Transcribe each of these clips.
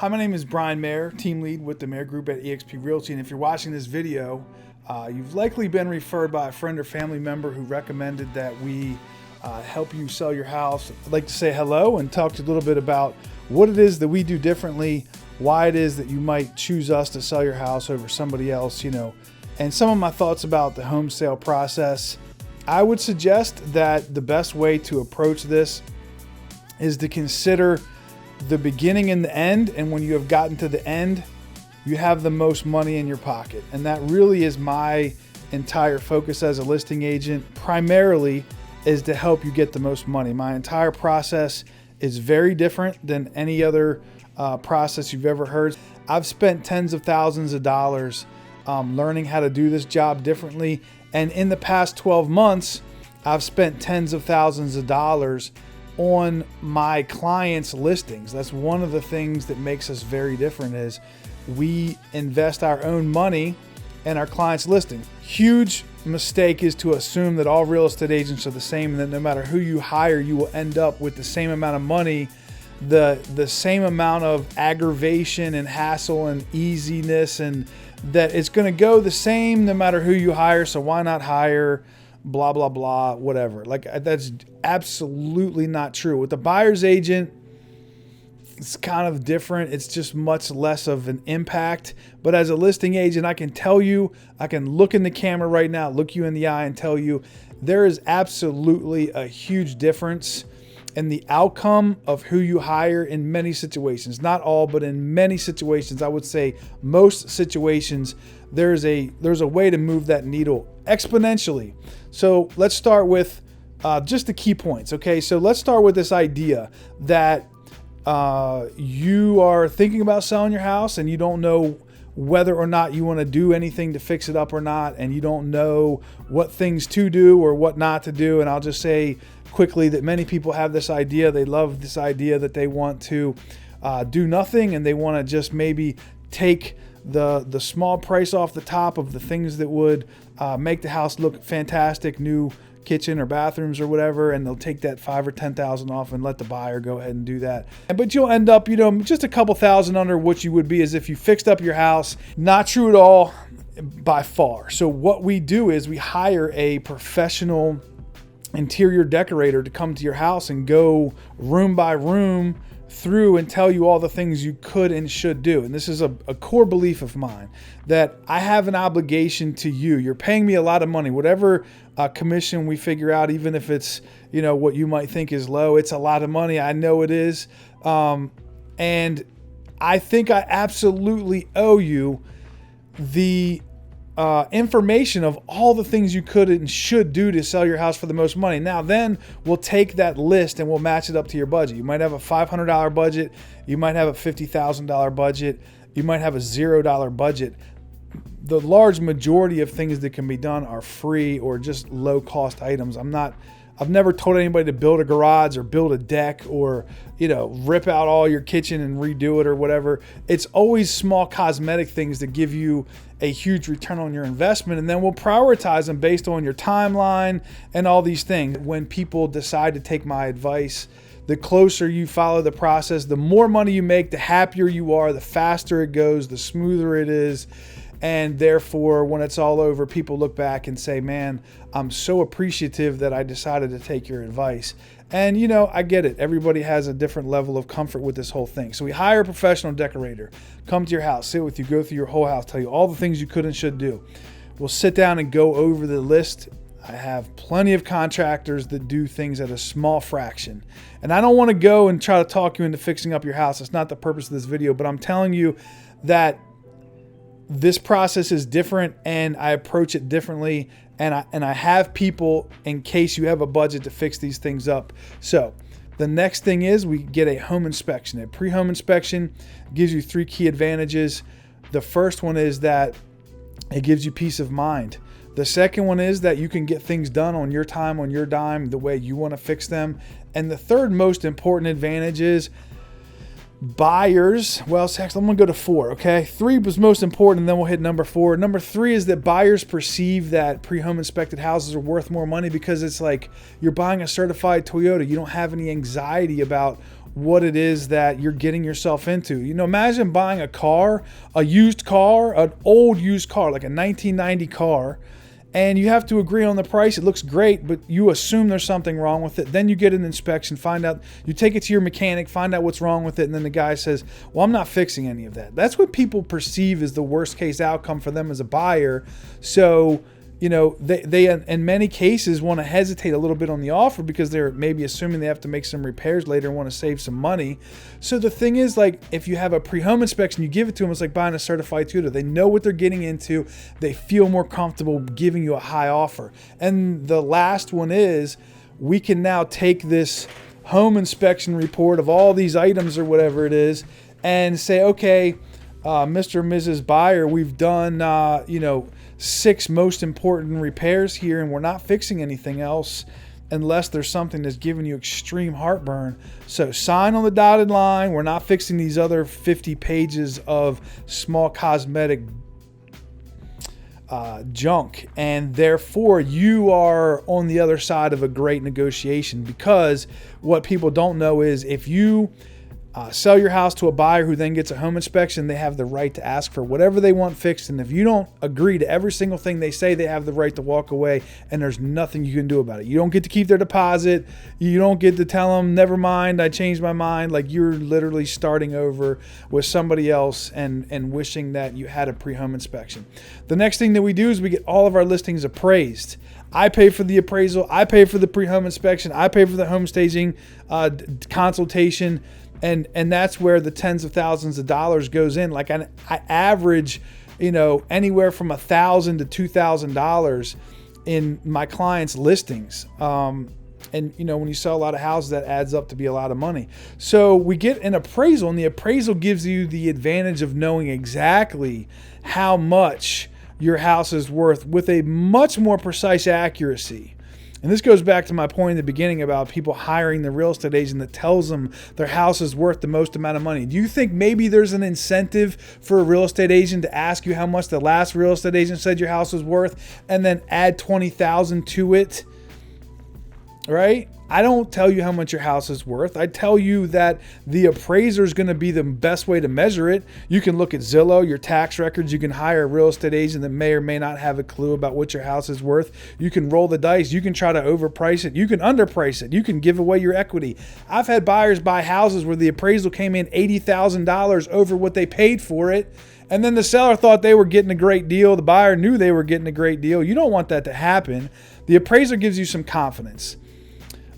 Hi, my name is Brian Mayer, team lead with the Mayer Group at eXp Realty. And if you're watching this video, you've likely been referred by a friend or family member who recommended that we help you sell your house. I'd like to say hello and talk to you a little bit about what it is that we do differently, why it is that you might choose us to sell your house over somebody else, and some of my thoughts about the home sale process. I would suggest that the best way to approach this is to consider the beginning and the end, and when you have gotten to the end, you have the most money in your pocket. And that really is my entire focus as a listing agent, primarily is to help you get the most money. My entire process is very different than any other process you've ever heard. I've spent tens of thousands of dollars learning how to do this job differently. And in the past 12 months, I've spent tens of thousands of dollars on my clients' listings. That's one of the things that makes us very different is we invest our own money in our clients' listing. Huge mistake is to assume that all real estate agents are the same and that no matter who you hire, you will end up with the same amount of money, the same amount of aggravation and hassle and easiness, and that it's going to go the same no matter who you hire. So why not hire blah, blah, blah, whatever. Like, that's absolutely not true. With the buyer's agent, it's kind of different. It's just much less of an impact. But as a listing agent, I can tell you, I can look in the camera right now, look you in the eye and tell you there is absolutely a huge difference in the outcome of who you hire in many situations. Not all, but in many situations, I would say most situations, there's a way to move that needle exponentially. So let's start with just the key points. Okay, so let's start with this idea that you are thinking about selling your house and you don't know whether or not you want to do anything to fix it up or not, and you don't know what things to do or what not to do. And I'll just say quickly that many people have this idea. They love this idea that they want to do nothing, and they want to just maybe take the small price off the top of the things that would make the house look fantastic, new kitchen or bathrooms or whatever, and they'll take that $5,000 or $10,000 off and let the buyer go ahead and do that. But you'll end up, just a couple thousand under what you would be as if you fixed up your house. Not true at all by far. So what we do is we hire a professional interior decorator to come to your house and go room by room through and tell you all the things you could and should do. And this is a core belief of mine, that I have an obligation to you. You're paying me a lot of money, whatever commission we figure out, even if it's, what you might think is low, it's a lot of money. I know it is. And I think I absolutely owe you the information of all the things you could and should do to sell your house for the most money. Now, then we'll take that list and we'll match it up to your budget. You might have a $500 budget. You might have a $50,000 budget. You might have a $0 budget. The large majority of things that can be done are free or just low cost items. I've never told anybody to build a garage or build a deck or, rip out all your kitchen and redo it or whatever. It's always small cosmetic things that give you a huge return on your investment. And then we'll prioritize them based on your timeline and all these things. When people decide to take my advice, the closer you follow the process, the more money you make, the happier you are, the faster it goes, the smoother it is. And therefore, when it's all over, people look back and say, man, I'm so appreciative that I decided to take your advice. And, I get it. Everybody has a different level of comfort with this whole thing. So we hire a professional decorator, come to your house, sit with you, go through your whole house, tell you all the things you could and should do. We'll sit down and go over the list. I have plenty of contractors that do things at a small fraction. And I don't want to go and try to talk you into fixing up your house. That's not the purpose of this video, but I'm telling you that this process is different and I approach it differently, and I have people in case you have a budget to fix these things up. So the next thing is we get a home inspection. A pre-home inspection gives you 3 key advantages. The first one is that it gives you peace of mind. The second one is that you can get things done on your time, on your dime, the way you want to fix them. And the third most important advantage is buyers, well, actually, I'm going to go to 4, okay? 3 was most important, and then we'll hit number 4. Number 3 is that buyers perceive that pre-home inspected houses are worth more money because it's like you're buying a certified Toyota. You don't have any anxiety about what it is that you're getting yourself into. Imagine buying a used car, an old used car, like a 1990 car, and you have to agree on the price. It looks great, but you assume there's something wrong with it. Then you get an inspection, find out, you take it to your mechanic, find out what's wrong with it, and then the guy says, well, I'm not fixing any of that. That's what people perceive as the worst case outcome for them as a buyer. So, they in many cases want to hesitate a little bit on the offer because they're maybe assuming they have to make some repairs later and want to save some money. So the thing is, like, if you have a pre-home inspection, you give it to them, it's like buying a certified tutor. They know what they're getting into. They feel more comfortable giving you a high offer. And the last one is, we can now take this home inspection report of all these items or whatever it is and say, okay, Mr. and Mrs. Buyer, we've done, 6 most important repairs here, and we're not fixing anything else unless there's something that's giving you extreme heartburn. So sign on the dotted line. We're not fixing these other 50 pages of small cosmetic junk. And therefore, you are on the other side of a great negotiation, because what people don't know is if you sell your house to a buyer who then gets a home inspection, they have the right to ask for whatever they want fixed. And if you don't agree to every single thing they say, they have the right to walk away, and there's nothing you can do about it. You don't get to keep their deposit. You don't get to tell them, never mind, I changed my mind. Like, you're literally starting over with somebody else and wishing that you had a pre-home inspection. The next thing that we do is we get all of our listings appraised. I pay for the appraisal. I pay for the pre-home inspection. I pay for the home staging consultation. And that's where the tens of thousands of dollars goes in. Like, I average, anywhere from $1,000 to $2,000 in my clients' listings. And when you sell a lot of houses, that adds up to be a lot of money. So we get an appraisal, and the appraisal gives you the advantage of knowing exactly how much your house is worth with a much more precise accuracy. And this goes back to my point in the beginning about people hiring the real estate agent that tells them their house is worth the most amount of money. Do you think maybe there's an incentive for a real estate agent to ask you how much the last real estate agent said your house was worth and then add $20,000 to it? Right? I don't tell you how much your house is worth. I tell you that the appraiser is going to be the best way to measure it. You can look at Zillow, your tax records. You can hire a real estate agent that may or may not have a clue about what your house is worth. You can roll the dice. You can try to overprice it. You can underprice it. You can give away your equity. I've had buyers buy houses where the appraisal came in $80,000 over what they paid for it. And then the seller thought they were getting a great deal. The buyer knew they were getting a great deal. You don't want that to happen. The appraiser gives you some confidence.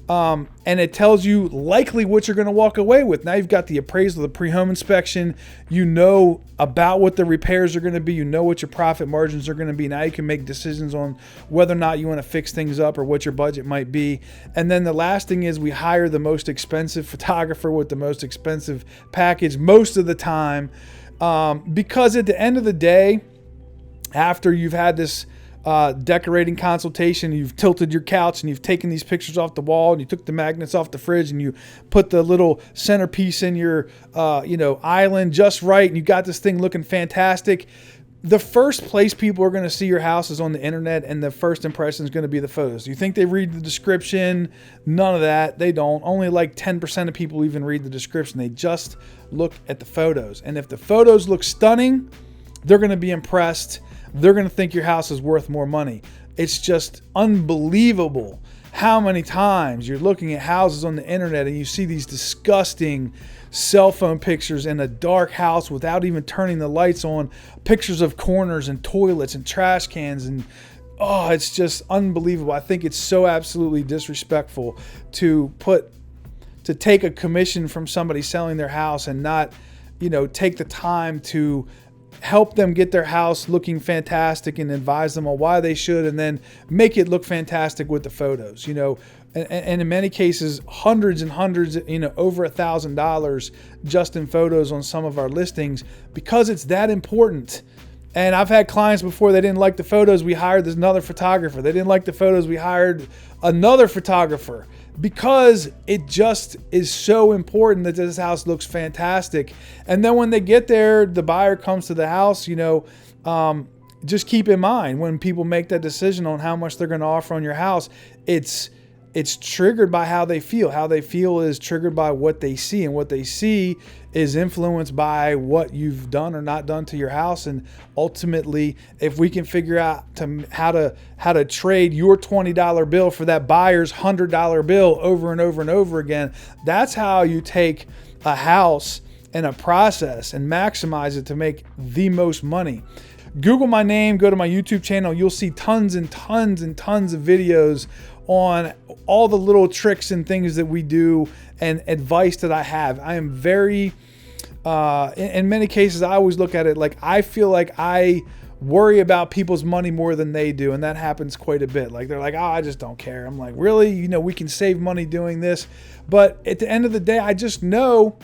And it tells you likely what you're going to walk away with. Now you've got the appraisal, the pre-home inspection. You know about what the repairs are going to be. You know what your profit margins are going to be. Now you can make decisions on whether or not you want to fix things up or what your budget might be. And then the last thing is we hire the most expensive photographer with the most expensive package most of the time. Because at the end of the day, after you've had this decorating consultation, you've tilted your couch and you've taken these pictures off the wall and you took the magnets off the fridge and you put the little centerpiece in your island just right, and you got this thing looking fantastic. The first place people are going to see your house is on the internet, and the first impression is going to be the photos. You think they read the description? None of that. They don't. Only like 10% of people even read the description. They just look at the photos. And if the photos look stunning, they're going to be impressed. They're going to think your house is worth more money. It's just unbelievable how many times you're looking at houses on the internet and you see these disgusting cell phone pictures in a dark house without even turning the lights on, pictures of corners and toilets and trash cans, and it's just unbelievable. I think it's so absolutely disrespectful to take a commission from somebody selling their house and not, take the time to help them get their house looking fantastic and advise them on why they should, and then make it look fantastic with the photos, and in many cases, hundreds and hundreds, over $1,000 just in photos on some of our listings, because it's that important. And I've had clients before, they didn't like the photos, we hired another photographer. They didn't like the photos, we hired another photographer, because it just is so important that this house looks fantastic. And then when they get there, the buyer comes to the house, just keep in mind when people make that decision on how much they're going to offer on your house, it's it's triggered by how they feel. How they feel is triggered by what they see, and what they see is influenced by what you've done or not done to your house. And ultimately, if we can figure out how to trade your $20 bill for that buyer's $100 bill over and over and over again, that's how you take a house and a process and maximize it to make the most money. Google my name, go to my YouTube channel. You'll see tons and tons and tons of videos on all the little tricks and things that we do and advice that I have. I am very, in many cases, I always look at it like I feel like I worry about people's money more than they do. And that happens quite a bit. Like they're like, oh, I just don't care. I'm like, really? You know, we can save money doing this. But at the end of the day, I just know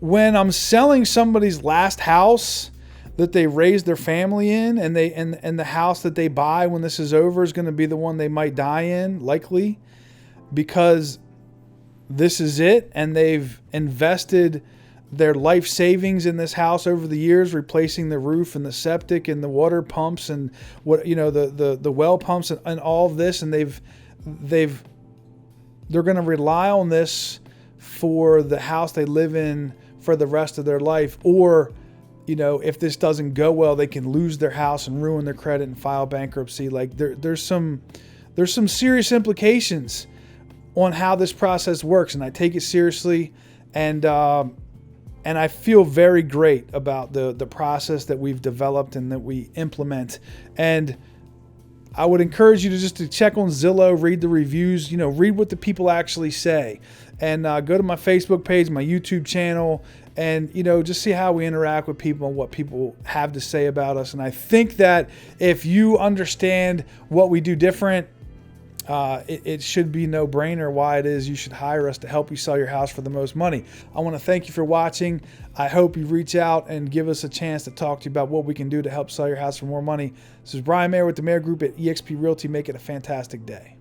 when I'm selling somebody's last house that they raised their family in, and the house that they buy when this is over is going to be the one they might die in, likely, because this is it, and they've invested their life savings in this house over the years, replacing the roof and the septic and the water pumps and what, you know, the well pumps and all of this, and they're going to rely on this for the house they live in for the rest of their life. Or, you know, if this doesn't go well, they can lose their house and ruin their credit and file bankruptcy. Like there's some serious implications on how this process works, and I take it seriously, and I feel very great about the process that we've developed and that we implement. And I would encourage you to check on Zillow, read the reviews, you know, read what the people actually say, and go to my Facebook page, my YouTube channel, and, you know, just see how we interact with people and what people have to say about us. And I think that if you understand what we do different, it should be no brainer why it is you should hire us to help you sell your house for the most money. I want to thank you for watching. I hope you reach out and give us a chance to talk to you about what we can do to help sell your house for more money. This is Brian Mayer with the Mayer Group at eXp Realty. Make it a fantastic day.